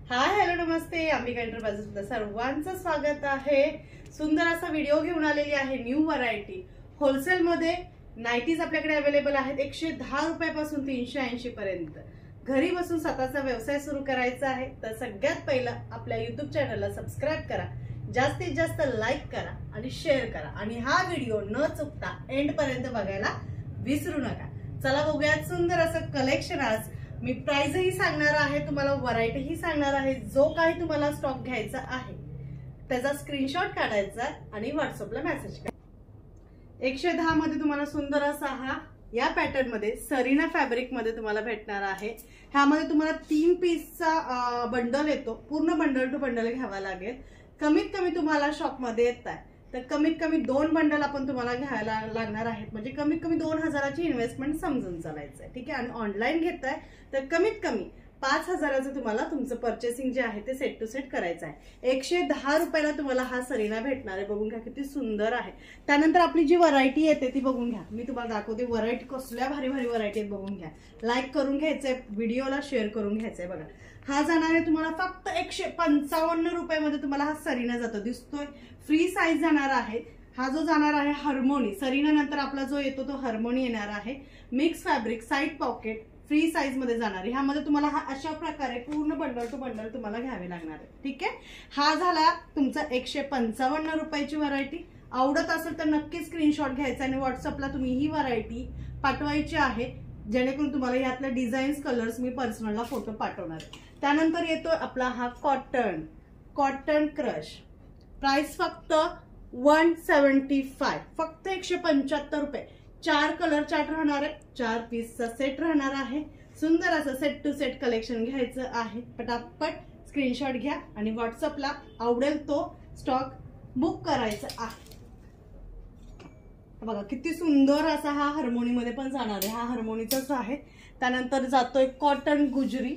Hi hello नमस्ते, Ambika enterprises सर्वांचं स्वागत आहे। सुंदर असा व्हिडिओ घेऊन आलेली आहे। न्यू व्हरायटी होलसेल मध्ये नाईटीज आपल्याकडे अवेलेबल आहेत 110 रुपयापासून 380 पर्यंत। घरी बसून स्वतःचा व्यवसाय सुरू करायचा आहे तर सगळ्यात पहिलं आपल्या YouTube चॅनलला सबस्क्राइब करा, जास्तीत जास्त लाईक करा आणि शेअर करा आणि हा व्हिडिओ न चुकता एंड पर्यंत बघायला विसरू नका। चला बघूयात सुंदर असं कलेक्शन। आज मी प्राइस ही सांगणार आहे, तुम्हाला व्हरायटी ही सांगणार आहे। जो काही तुम्हाला स्टॉक घ्यायचा आहे त्याचा स्क्रीनशॉट काढायचा आणि व्हॉट्सअपला मेसेज करा। 110 मध्ये तुम्हाला सुंदर असा हा या पॅटर्न मध्ये सरीना फॅब्रिक मध्ये तुम्हाला भेटणार आहे। ह्यामध्ये तुम्हाला 3 पीसचा बंडल येतो, पूर्ण बंडल टू बंडल घ्यावा लागेल। कमीत कमी तुम्हाला शॉप मध्ये येत आहे तर कमीत कमी 2 बंडल आपण तुम्हाला घ्यायला लागणार आहेत, म्हणजे कमीत कमी 2000ची इन्व्हेस्टमेंट समजून चालायचं आहे, ठीक आहे। आणि ऑनलाईन घेताय तर कमीत कमी 5000चं तुम्हाला तुमचं परचेसिंग जे आहे ते सेट टू सेट करायचं आहे। 110 रुपयाला तुम्हाला हा सरीना भेटणार आहे। बघून घ्या किती सुंदर आहे। त्यानंतर आपली जी व्हरायटी येते ती बघून घ्या, मी तुम्हाला दाखवते व्हरायटी कसल्या भारी भारी व्हरायटी आहेत। बघून घ्या, लाईक करून घ्यायचंय, व्हिडिओला शेअर करून घ्यायचंय। बघा हा जाणार आहे तुम्हाला फक्त 155 रुपयामध्ये तुम्हाला हा सरीना जातो, दिसतोय। फ्री साईज जाणार आहे। हा जो जाणार आहे हार्मोनी, सरीना नंतर आपला जो येतो तो हार्मोनी येणार आहे। Mix fabric, side pocket, free size मध्ये जाणार आहे। ह्यामध्ये तुम्हाला हा अशा प्रकारे पूर्ण बंडल टू बंडल तुम्हाला घ्यावे लागणार आहे, ठीक आहे। हा झाला तुमचा 155 रुपयाची व्हरायटी। आवडत असेल तर नक्की स्क्रीनशॉट घ्यायचा आणि व्हॉट्सअपला तुम्ही ही व्हरायटी पाठवायची आहे, जेणेकरून तुम्हाला यातल्या डिझाईन्स, कलर्स मी पर्सनलला फोटो पाठवणार आहे। त्यानंतर येतो आपला हा कॉटन क्रश। प्राइस फक्त 175, फक्त 175 रुपये। 4 कलर चार्ट राहणार आहे, 4 पीसचा सेट राहणार आहे। सुंदर असं सेट टू सेट कलेक्शन घ्यायचं आहे। पटापट स्क्रीनशॉट घ्या आणि व्हॉट्सअपला आवडेल तो स्टॉक बुक करायचा आहे। बघा किती सुंदर असा हा हार्मोनी मध्ये पण जाणार आहे, हा हार्मोनीचाच आहे। त्यानंतर जातोय कॉटन गुजरी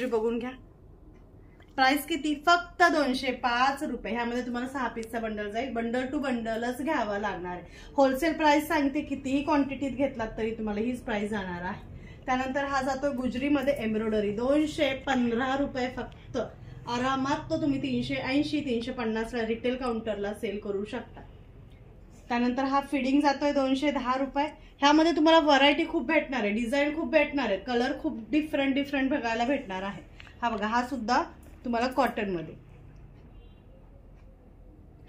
बघून घ्या। प्राइस किती? फक्त 205 रुपये। ह्यामध्ये तुम्हाला 6 पीसचा बंडल जाईल, बंडल टू बंडलच घ्यावा लागणार आहे। होलसेल प्राइस सांगते, कितीही क्वांटिटीत घेतलात तरी तुम्हाला हीच प्राइस जाणार आहे। त्यानंतर हा जातो गुजरीमध्ये एम्ब्रॉयडरी, 215 रुपये फक्त। आरामात तो तुम्ही 380 350 ला रिटेल काउंटरला सेल करू शकता। त्यानंतर हा फिडिंग जातोय 210 रुपये। ह्यामध्ये तुम्हाला व्हरायटी खूप भेटणार आहे, डिझाईन खूप भेटणार आहे, कलर खूप डिफरंट बघायला भेटणार आहे। हा बघा, हा सुद्धा तुम्हाला कॉटन मध्ये,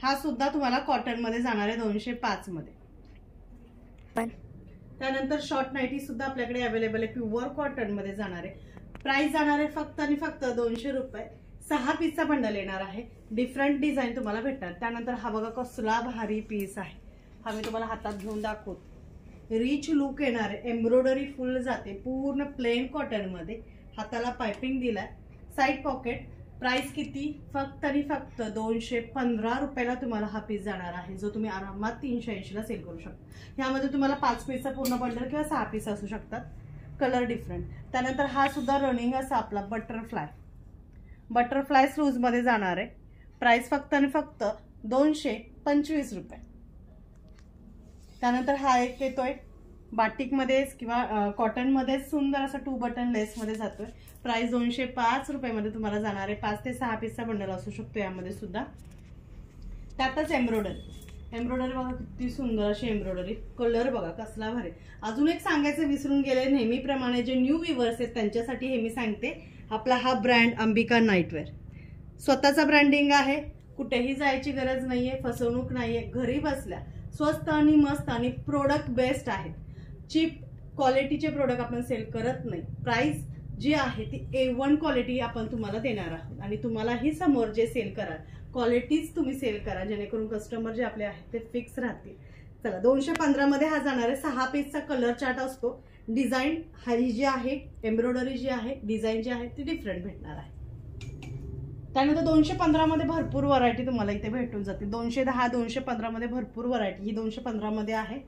हा सुद्धा तुम्हाला कॉटन मध्ये जाणार आहे 205 मध्ये। त्यानंतर शॉर्ट नाईटी सुद्धा आपल्याकडे अवेलेबल आहे, प्युअर कॉटन मध्ये जाणार आहे। प्राइस जाणार आहे फक्त आणि फक्त 200 रुपये। 6 पीसचा बंडल येणार आहे, डिफरंट डिझाईन तुम्हाला भेटणार। त्यानंतर हा बघा कसला भारी पीस आहे, हा मी तुम्हाला हातात घेऊन दाखवतो। रिच लुक येणार आहे, एम्ब्रॉयडरी फुल जाते, पूर्ण प्लेन कॉटन मध्ये, हाताला पाइपिंग दिलाय, साइड पॉकेट। प्राइस किती? फक्त आणि फक्त 215 रुपयाला तुम्हाला हा पीस जाणार आहे, जो तुम्ही आरामात 380 ला सेल करू शकता। ह्यामध्ये तुम्हाला 5 पीसचा पूर्ण बंडल किंवा 6 पीस असू शकतात, कलर डिफरंट। त्यानंतर हा सुद्धा रनिंग असा आपला बटरफ्लाय स्लूज मध्ये जाणार आहे। प्राइस फक्त आणि फक्त 225 रुपये। त्यानंतर हा एक येतोय बाटिक मध्ये किंवा कॉटन मध्ये, सुंदर असा 2 बटन लेस मध्ये जातोय। प्राइस 205 रुपयामध्ये तुम्हाला जाणार आहे। 5 ते 6 पीसचा बंडल असू शकतो यामध्ये सुद्धा। त्यातच एम्ब्रॉयडरी बघा किती सुंदर अशी एम्ब्रॉयडरी, कलर बघा कसला भारी। अजून एक सांगायचं विसरून गेले, नेहमीप्रमाणे जे न्यू व्ह्यूअर्स आहेत त्यांच्यासाठी हे मी सांगते, आपला हा ब्रँड अंबिका नाईटवेअर स्वतःचा ब्रँडिंग आहे, कुठेही जायची गरज नाहीये, फसवणूक नाहीये। घरी बसल्या स्वस्त आणि मस्त आणि प्रोडक्ट बेस्ट आहेत। चीप क्वालिटीचे प्रोडक्ट आपण सेल करत नाही। प्राइस जी आहे ती A1 क्वालिटी आपण तुम्हाला देणार आहोत आणि तुम्हालाही समोर जे सेल कराल क्वालिटीच तुम्ही सेल करा, जेणेकरून कस्टमर जे आपले आहेत ते फिक्स राहतील। चला 215 मध्ये हा जाणार आहे। 6 पीसचा कलर चार्ट असतो, डिझाईन ही जी आहे, एम्ब्रॉयडरी जी आहे, डिझाईन जी आहे ती डिफरंट भेटणार आहे। त्यानंतर 215 मध्ये भरपूर व्हरायटी तुम्हाला इथे भेटून जातील। 210 215 मध्ये भरपूर व्हरायटी, ही 215 मध्ये आहे,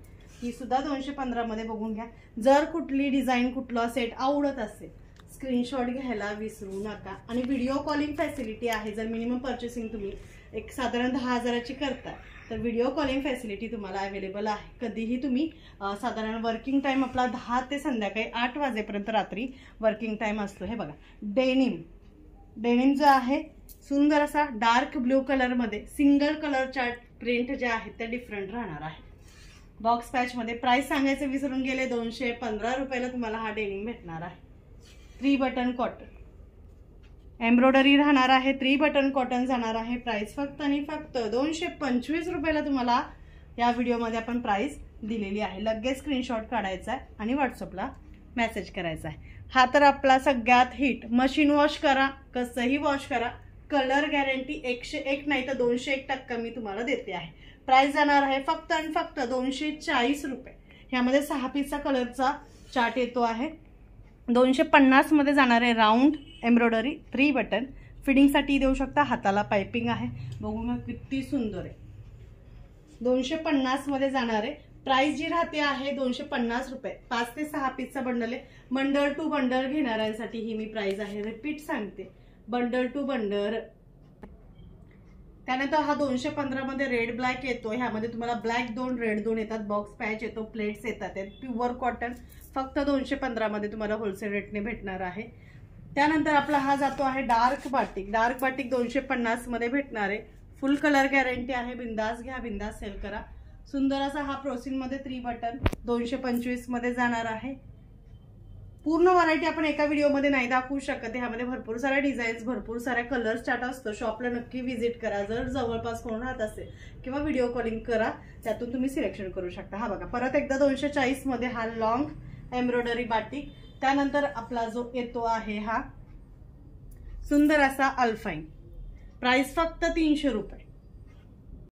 ही सुद्धा 215 मध्ये बघून घ्या। जर कुठली डिझाईन, कुठला सेट आवडत असेल स्क्रीनशॉट घ्यायला विसरू नका। आणि व्हिडिओ कॉलिंग फॅसिलिटी आहे, जर मिनिमम परचेसिंग तुम्ही एक साधारण 10,000ची करताय तर व्हिडिओ कॉलिंग फॅसिलिटी तुम्हाला अवेलेबल आहे. कधीही तुम्ही साधारण वर्किंग टाइम आपला 10 ते संध्याकाळी 8 वाजेपर्यंत रात्री वर्किंग टाइम असतो. हे बघा डेनिम जो आहे सुंदर असा डार्क ब्ल्यू कलरमध्ये सिंगल कलर चार्ट प्रिंट जे आहेत ते डिफरंट राहणार आहे. बॉक्स पॅच मध्ये प्राइस सांगायचं विसरून गेले, 215 रुपयाला तुम्हाला हा डेनिम भेटणार आहे. 3 बटन कॉटन एम्ब्रॉयडरी राहणार आहे. 3 बटन कॉटन जाणार आहे. प्राइस फक्त आणि फक्त 225 रुपयाला तुम्हाला या व्हिडिओमध्ये आपण प्राइस दिलेली आहे. लगेच स्क्रीनशॉट काढायचा आहे आणि व्हॉट्सअपला मेसेज करायचा आहे. हा तर आपला सगळ्यात हिट. मशीन वॉश करा, कसंही वॉश करा, कलर गॅरंटी 101 नाही तर 201% मी तुम्हाला देते आहे. प्राइस जाणार आहे फक्त आणि फक्त 240 रुपये. ह्यामध्ये 6 पीसचा कलरचा चार्ट येतो आहे. 250 मध्ये जाणार आहे. राऊंड एम्ब्रॉयडरी 3 बटन फिटिंगसाठी देऊ शकता. हाताला पाइपिंग आहे. बघू ना किती सुंदर आहे. 250 मध्ये जाणार आहे. प्राइस जी राहते आहे 250 रुपये. 5 ते 6 पीसचा बंडल आहे. बंडल टू बंडल घेणाऱ्यांसाठी ही मी प्राइस आहे. रिपीट सांगते, बंडल टू बंडल. त्यानंतर हा 215 मध्ये रेड ब्लॅक येतो. ह्यामध्ये तुम्हाला ब्लॅक 2 रेड 2 येतात. बॉक्स पॅच येतो, प्लेट्स येतात. प्युअर कॉटन फक्त 215 मध्ये तुम्हाला होलसेल रेटने भेटणार आहे. त्यानंतर आपला हा जातो आहे डार्क बाटिक. डार्क बाटिक 250 मध्ये भेटणार आहे. फुल कलर गॅरंटी आहे. बिंदास घ्या, बिंदास सेल करा. सुंदर असा हा प्रोसिन मध्ये 3 बटन 225 मध्ये जाणार आहे. पूर्ण व्हरायटी आपण एका व्हिडिओमध्ये नाही दाखवू शकत. ह्यामध्ये भरपूर साऱ्या डिझाईन्स, भरपूर साऱ्या कलर्स चार्ट असतो. शॉपला नक्की व्हिजिट करा. जर जवळपास कोण राहत असेल किंवा व्हिडिओ कॉलिंग करा, त्यातून तुम्ही सिलेक्शन करू शकता. हा बघा परत एकदा 240 मध्ये हा लॉंग एम्ब्रॉयडरी बाटिक. त्यानंतर आपला जो येतो आहे हा सुंदर असा अल्फाईन. प्राइस फक्त 300 रुपये.